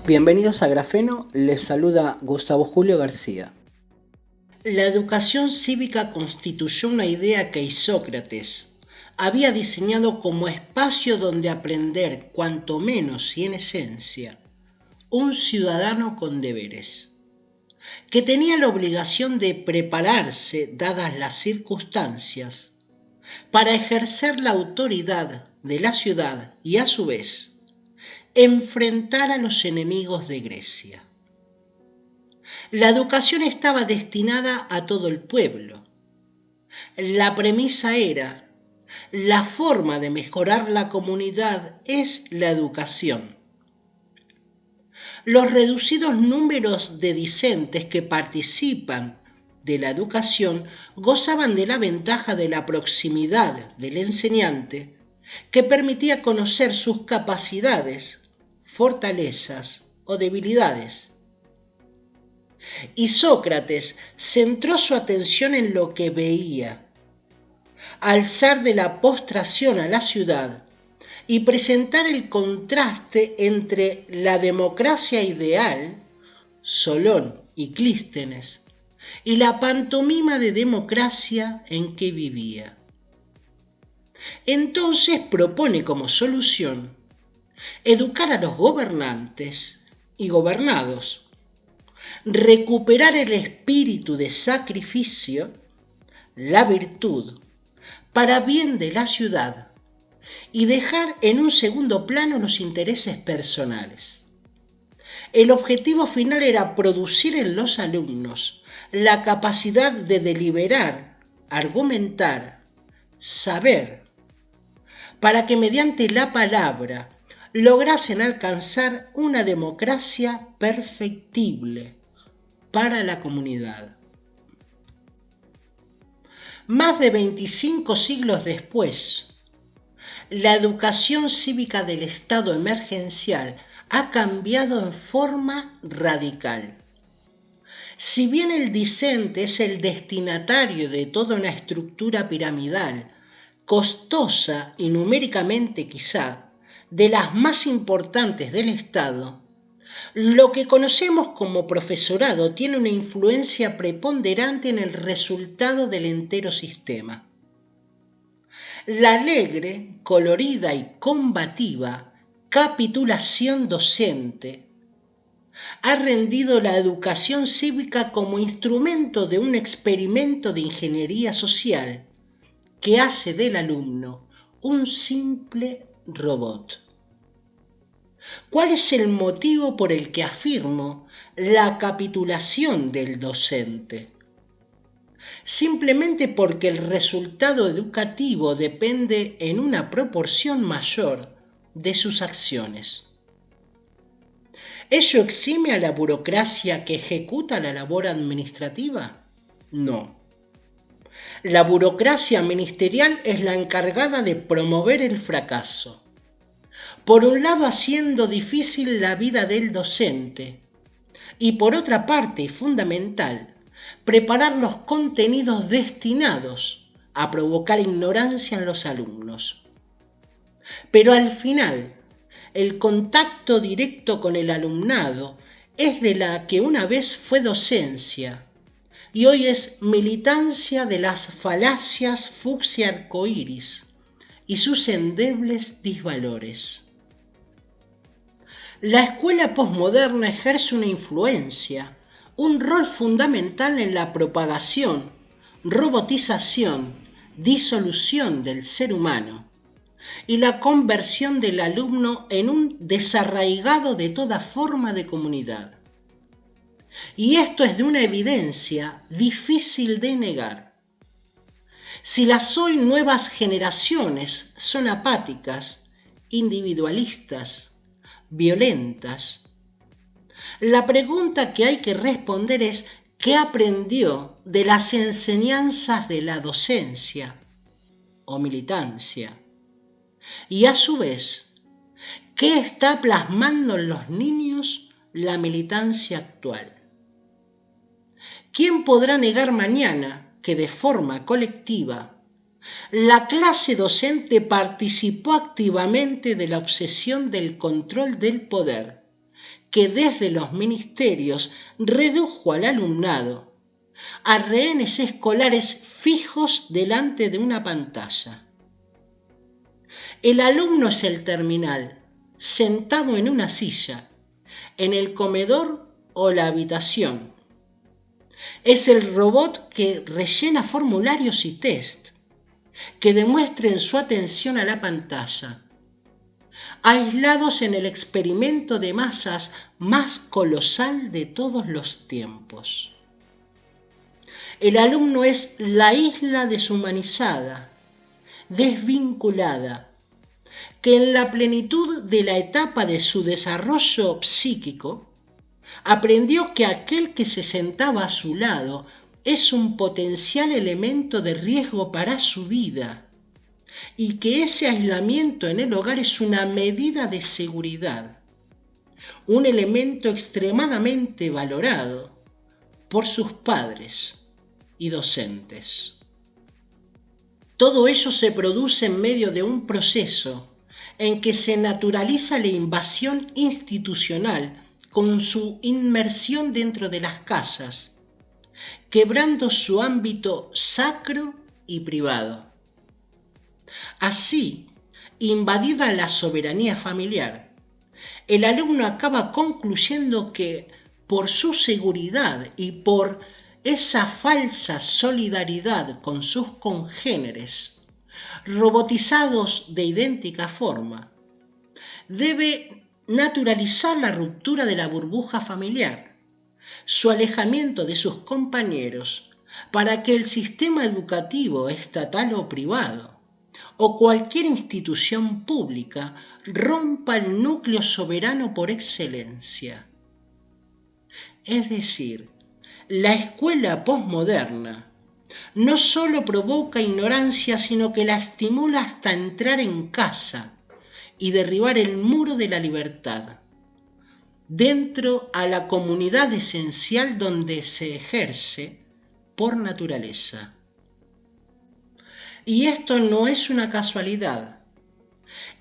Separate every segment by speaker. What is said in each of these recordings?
Speaker 1: Bienvenidos a Grafeno, les saluda Gustavo Julio García. La educación cívica constituyó una idea que Isócrates había diseñado como espacio donde aprender, cuanto menos y en esencia, un ciudadano con deberes, que tenía la obligación de prepararse, dadas las circunstancias, para ejercer la autoridad de la ciudad y a su vez enfrentar a los enemigos de Grecia. La educación estaba destinada a todo el pueblo. La premisa era: la forma de mejorar la comunidad es la educación. Los reducidos números de discentes que participan de la educación gozaban de la ventaja de la proximidad del enseñante, que permitía conocer sus capacidades, fortalezas o debilidades. Y Sócrates centró su atención en lo que veía, alzar de la postración a la ciudad y presentar el contraste entre la democracia ideal, Solón y Clístenes, y la pantomima de democracia en que vivía. Entonces propone como solución educar a los gobernantes y gobernados, recuperar el espíritu de sacrificio, la virtud, para bien de la ciudad, y dejar en un segundo plano los intereses personales. El objetivo final era producir en los alumnos la capacidad de deliberar, argumentar, saber, para que mediante la palabra lograsen alcanzar una democracia perfectible para la comunidad. Más de 25 siglos después, la educación cívica del estado emergencial ha cambiado en forma radical. Si bien el discente es el destinatario de toda una estructura piramidal, costosa y numéricamente quizá de las más importantes del Estado, lo que conocemos como profesorado tiene una influencia preponderante en el resultado del entero sistema. La alegre, colorida y combativa capitulación docente ha rendido la educación cívica como instrumento de un experimento de ingeniería social que hace del alumno un simple robot. ¿Cuál es el motivo por el que afirmo la capitulación del docente? Simplemente porque el resultado educativo depende en una proporción mayor de sus acciones. ¿Ello exime a la burocracia que ejecuta la labor administrativa? No. La burocracia ministerial es la encargada de promover el fracaso. Por un lado, haciendo difícil la vida del docente, y por otra parte, y fundamental, preparar los contenidos destinados a provocar ignorancia en los alumnos. Pero al final, el contacto directo con el alumnado es de la que una vez fue docencia y hoy es militancia de las falacias fucsia arcoíris y sus endebles disvalores. La escuela posmoderna ejerce una influencia, un rol fundamental en la propagación, robotización, disolución del ser humano y la conversión del alumno en un desarraigado de toda forma de comunidad. Y esto es de una evidencia difícil de negar. Si las hoy nuevas generaciones son apáticas, individualistas, violentas, la pregunta que hay que responder es: ¿qué aprendió de las enseñanzas de la docencia o militancia? Y a su vez, ¿qué está plasmando en los niños la militancia actual? ¿Quién podrá negar mañana que de forma colectiva la clase docente participó activamente de la obsesión del control del poder, que desde los ministerios redujo al alumnado a rehenes escolares fijos delante de una pantalla. El alumno es el terminal, sentado en una silla, en el comedor o la habitación. Es el robot que rellena formularios y test, que demuestren su atención a la pantalla, aislados en el experimento de masas más colosal de todos los tiempos. El alumno es la isla deshumanizada, desvinculada, que en la plenitud de la etapa de su desarrollo psíquico, aprendió que aquel que se sentaba a su lado es un potencial elemento de riesgo para su vida y que ese aislamiento en el hogar es una medida de seguridad, un elemento extremadamente valorado por sus padres y docentes. Todo ello se produce en medio de un proceso en que se naturaliza la invasión institucional con su inmersión dentro de las casas, quebrando su ámbito sacro y privado. Así, invadida la soberanía familiar, el alumno acaba concluyendo que, por su seguridad y por esa falsa solidaridad con sus congéneres, robotizados de idéntica forma, debe naturalizar la ruptura de la burbuja familiar, su alejamiento de sus compañeros, para que el sistema educativo estatal o privado, o cualquier institución pública, rompa el núcleo soberano por excelencia. Es decir, la escuela posmoderna no solo provoca ignorancia, sino que la estimula hasta entrar en casa y derribar el muro de la libertad, dentro a la comunidad esencial donde se ejerce por naturaleza. Y esto no es una casualidad.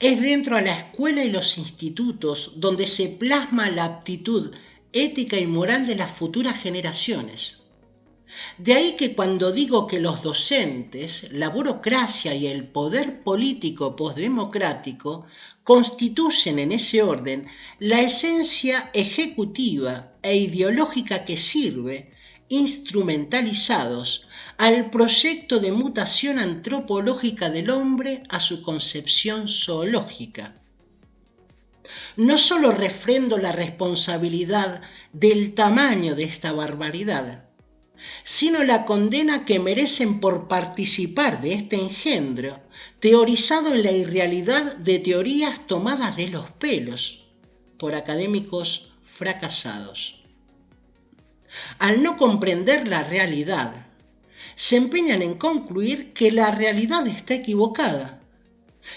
Speaker 1: Es dentro a la escuela y los institutos donde se plasma la aptitud ética y moral de las futuras generaciones. De ahí que cuando digo que los docentes, la burocracia y el poder político postdemocrático constituyen en ese orden la esencia ejecutiva e ideológica que sirve, instrumentalizados, al proyecto de mutación antropológica del hombre a su concepción zoológica. No solo refrendo la responsabilidad del tamaño de esta barbaridad, sino la condena que merecen por participar de este engendro, teorizado en la irrealidad de teorías tomadas de los pelos por académicos fracasados. Al no comprender la realidad, se empeñan en concluir que la realidad está equivocada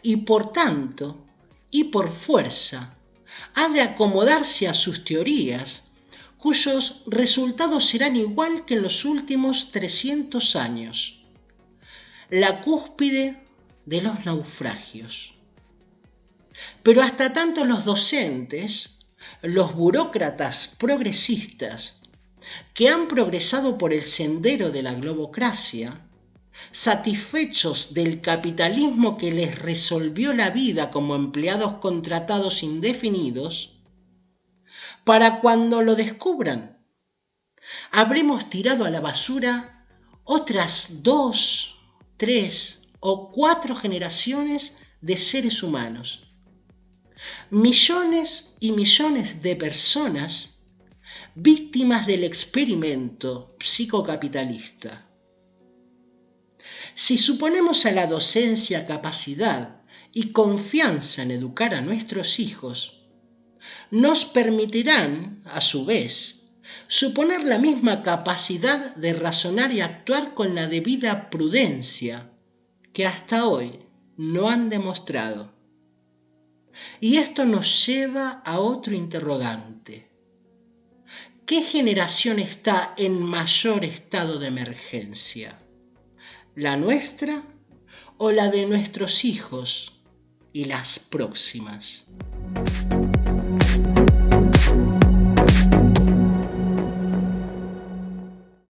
Speaker 1: y por tanto, y por fuerza, ha de acomodarse a sus teorías, cuyos resultados serán igual que en los últimos 300 años, la cúspide de los naufragios. Pero hasta tanto los docentes, los burócratas progresistas, que han progresado por el sendero de la globocracia, satisfechos del capitalismo que les resolvió la vida como empleados contratados indefinidos, para cuando lo descubran, habremos tirado a la basura otras 2, 3 o 4 generaciones de seres humanos. Millones y millones de personas víctimas del experimento psicocapitalista. Si suponemos a la docencia capacidad y confianza en educar a nuestros hijos, nos permitirán, a su vez, suponer la misma capacidad de razonar y actuar con la debida prudencia que hasta hoy no han demostrado. Y esto nos lleva a otro interrogante. ¿Qué generación está en mayor estado de emergencia? ¿La nuestra o la de nuestros hijos y las próximas?